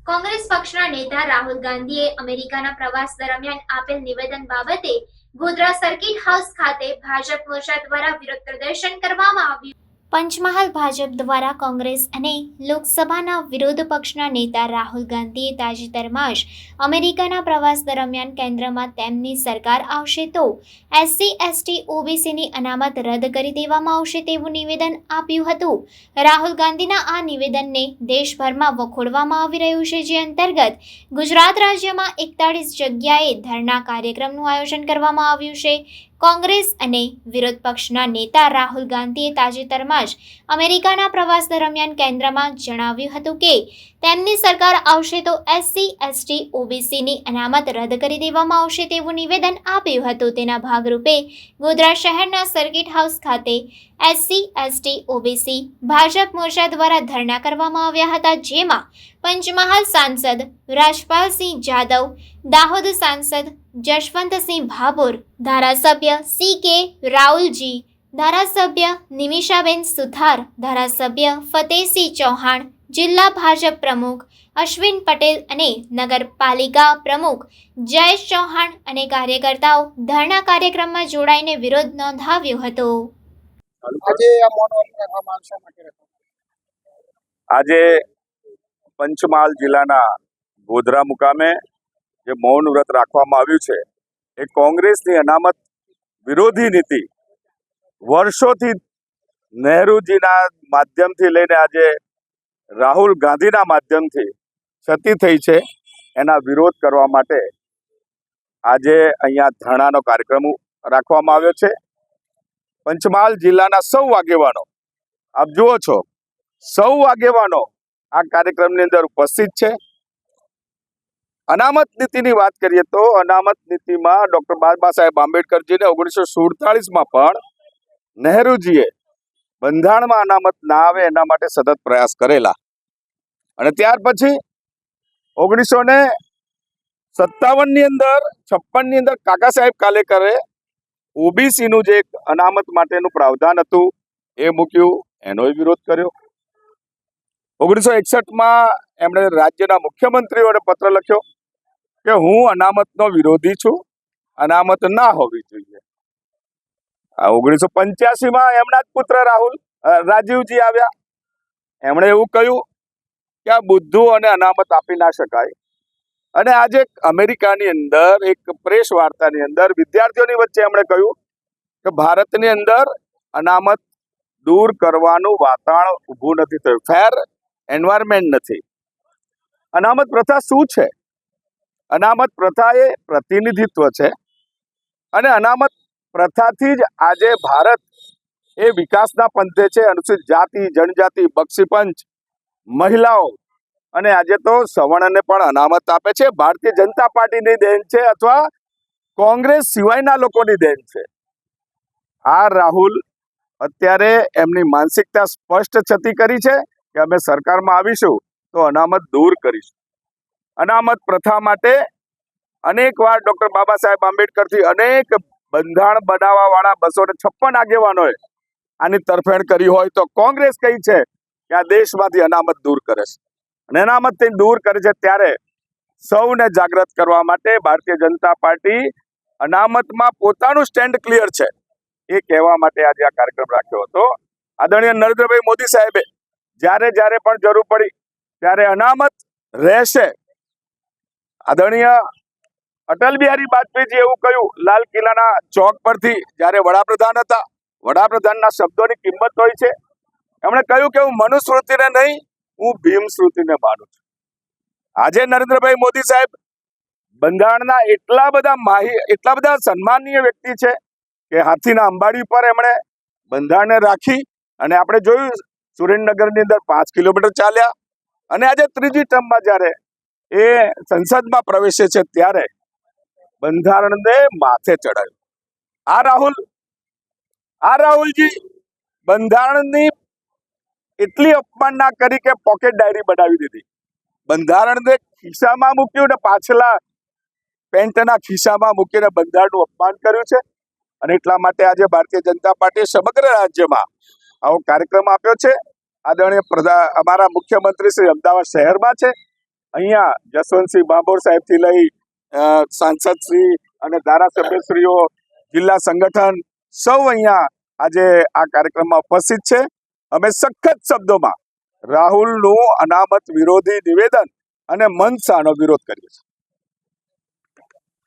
કોંગ્રેસ પક્ષના નેતા રાહુલ ગાંધીએ અમેરિકાના પ્રવાસ દરમિયાન આપેલ નિવેદન બાબતે ગોધરા સર્કિટ હાઉસ ખાતે ભાજપ મોરચા દ્વારા વિરોધ પ્રદર્શન કરવામાં આવ્યું। પંચમહાલ ભાજપ દ્વારા કોંગ્રેસ અને લોકસભાના વિરોધ પક્ષના નેતા રાહુલ ગાંધીએ તાજેતરમાં જ અમેરિકાના પ્રવાસ દરમિયાન કેન્દ્રમાં તેમની સરકાર આવશે તો એસસી એસટી ઓબીસીની અનામત રદ કરી દેવામાં આવશે તેવું નિવેદન આપ્યું હતું। રાહુલ ગાંધીના આ નિવેદનને દેશભરમાં વખોડવામાં આવી રહ્યું છે, જે અંતર્ગત ગુજરાત રાજ્યમાં 41 જગ્યાએ ધરણા કાર્યક્રમનું આયોજન કરવામાં આવ્યું છે। કોંગ્રેસ અને વિરોધ પક્ષના નેતા રાહુલ ગાંધીએ તાજેતરમાં જ અમેરિકાના પ્રવાસ દરમિયાન કેન્દ્રમાં જણાવ્યું હતું કે તેમની સરકાર આવશે તો એસસી એસટી ઓબીસીની અનામત રદ કરી દેવામાં આવશે તેવું નિવેદન આપ્યું હતું। તેના ભાગરૂપે ગોધરા શહેરના સર્કિટ હાઉસ ખાતે એસસી એસટી ઓબીસી ભાજપ મોરચા દ્વારા ધરણા કરવામાં આવ્યા હતા, જેમાં પંચમહાલ સાંસદ રાજપાલસિંહ જાદવ, દાહોદ સાંસદ જશવંતસિંહ ભાભોર, ધારાસભ્ય સી.કે. રાઉલજી, ધારાસભ્ય નિમિષાબેન સુથાર, ધારાસભ્ય ફતેહસિંહ ચૌહાણ, જિલ્લા ભાજપ પ્રમુખ અશ્વિન પટેલ અને નગરપાલિકા પ્રમુખ જયેશ ચૌહાણ અને કાર્યકર્તાઓ ધરણા કાર્યક્રમમાં જોડાઈને વિરોધ નોંધાવ્યો હતો। આજે પંચમહાલ જિલ્લાના ગોધરા મુકામે જે મૌન વ્રત રાખવામાં આવ્યું છે એ કોંગ્રેસની અનામત વિરોધી નીતિ વર્ષોથી નહેરુજીના માધ્યમથી લઈને આજે રાહુલ ગાંધીના માધ્યમથી છતી થઈ છે, એના વિરોધ કરવા માટે આજે અહીંયા ધરણાનો કાર્યક્રમ રાખવામાં આવ્યો છે। પંચમહાલ જિલ્લાના સૌ આગેવાનો, આપ જુઓ છો, સૌ આગેવાનો આ કાર્યક્રમની અંદર ઉપસ્થિત છે। અનામત નીતિની વાત કરીએ તો અનામત નીતિમાં ડોક્ટર બાબા સાહેબ આંબેડકરજીને 1947માં પણ નહેરુજીએ બંધારણમાં અનામત ના આવે એના માટે સતત પ્રયાસ કરેલા, અને ત્યાર પછી 1957ની અંદર 56ની અંદર કાકા સાહેબ કાલેકરે ઓબીસીનું જે અનામત માટેનું પ્રાવધાન હતું એ મૂક્યું, એનોય વિરોધ કર્યો। 1961માં એમણે રાજ્યના મુખ્યમંત્રીઓને પત્ર લખ્યો કે હું અનામતનો વિરોધી છું, અનામત ના હોવી જોઈએ। 1985માં એમના જ પુત્ર રાજીવજી આવ્યા, એમણે એવું કહ્યું કે આ બુદ્ધુ અને અનામત આપી ના શકાય, અને આજે અમેરિકાની અંદર એક પ્રેસ વાર્તાની અંદર વિદ્યાર્થીઓની વચ્ચે એમણે કહ્યું કે ભારતની અંદર અનામત દૂર કરવાનું વાતાવરણ ઊભું નથી થયું, ફેર એન્વાયરમેન્ટ નથી। અનામત પ્રથા શું છે? અનામત પ્રથા એ પ્રતિનિધિત્વ છે, અને અનામત પ્રથાથી જ આજે ભારત એ વિકાસના પંથે છે। અનુસૂચિત જાતિ, જનજાતિ, બક્ષીપંચ, મહિલાઓ અને આજે તો સવર્ણને પણ અનામત આપે છે। ભારતીય જનતા પાર્ટીની દેન છે અથવા કોંગ્રેસ સિવાયના લોકોની દેન છે। આ રાહુલ અત્યારે એમની માનસિકતા સ્પષ્ટ છતી કરી છે કે અમે સરકારમાં આવીશું તો અનામત દૂર કરીશું। અનામત પ્રથા માટે અનેક વાર ડોક્ટર બાબા સાહેબ આંબેડકરથી અનેક બંધારણ બનાવવા વાળા 256 આગેવાનોએ આની તરફેણ કરી હોય તો કોંગ્રેસ કહી છે કે આ દેશમાંથી અનામત દૂર કરે છે, અને અનામત દૂર કરે છે ત્યારે સૌને જાગૃત કરવા માટે ભારતીય જનતા પાર્ટી અનામતમાં પોતાનું સ્ટેન્ડ ક્લિયર છે એ કહેવા માટે આજે આ કાર્યક્રમ રાખ્યો હતો। આદરણીય નરેન્દ્રભાઈ મોદી સાહેબે જ્યારે પણ જરૂર પડી ત્યારે અનામત રહેશે। આદરણીય અટલ બિહારી વાજપેયીજી એવું કહ્યું લાલ કિલ્લાના ચોક પરથી, જ્યારે વડાપ્રધાન હતા, વડાપ્રધાનના શબ્દોની કિંમત હોય છે। એમણે કહ્યું કે હું મનુસ્મૃતિને નહીં, હું ભીમ સ્મૃતિને માનું છું। આજે નરેન્દ્રભાઈ મોદી સાહેબ બંધારણના એટલા બધા સન્માનીય વ્યક્તિ છે કે હાથીના અંબાડી પર એમણે બંધારણને રાખી, અને આપણે જોયું સુરેન્દ્રનગરની અંદર 5 કિલોમીટર ચાલ્યા, અને આજે ત્રીજી ટર્મમાં જ્યારે એ સંસદમાં પ્રવેશે છે ત્યારે બંધારણને માથે ચડાવ્યું। આ રાહુલજી બંધારણની એટલી અપમાનના કરી કે પોકેટ ડાયરી બનાવી દીધી, બંધારણને ખિસ્સામાં મૂક્યું ને પાછલા પેન્ટના ખિસ્સામાં મૂકીને બંધારણનું અપમાન કર્યું છે। અને એટલા માટે આજે ભારતીય જનતા પાર્ટીએ સમગ્ર રાજ્યમાં આવો કાર્યક્રમ આપ્યો છે। આદરણીય અમારા મુખ્યમંત્રી શ્રી અમદાવાદ શહેરમાં છે, અહીંયા જસવંતસિંહ ભાભોર સાહેબથી લઈ સાંસદશ્રી અને ધારાસભ્યશ્રીઓ, જિલ્લા સંગઠન સૌ અહીંયા આજે આ કાર્યક્રમમાં ઉપસ્થિત છે. અમે સખત શબ્દોમાં રાહુલનું અનામત વિરોધી નિવેદન અને મનસાનો વિરોધ કરીએ છીએ.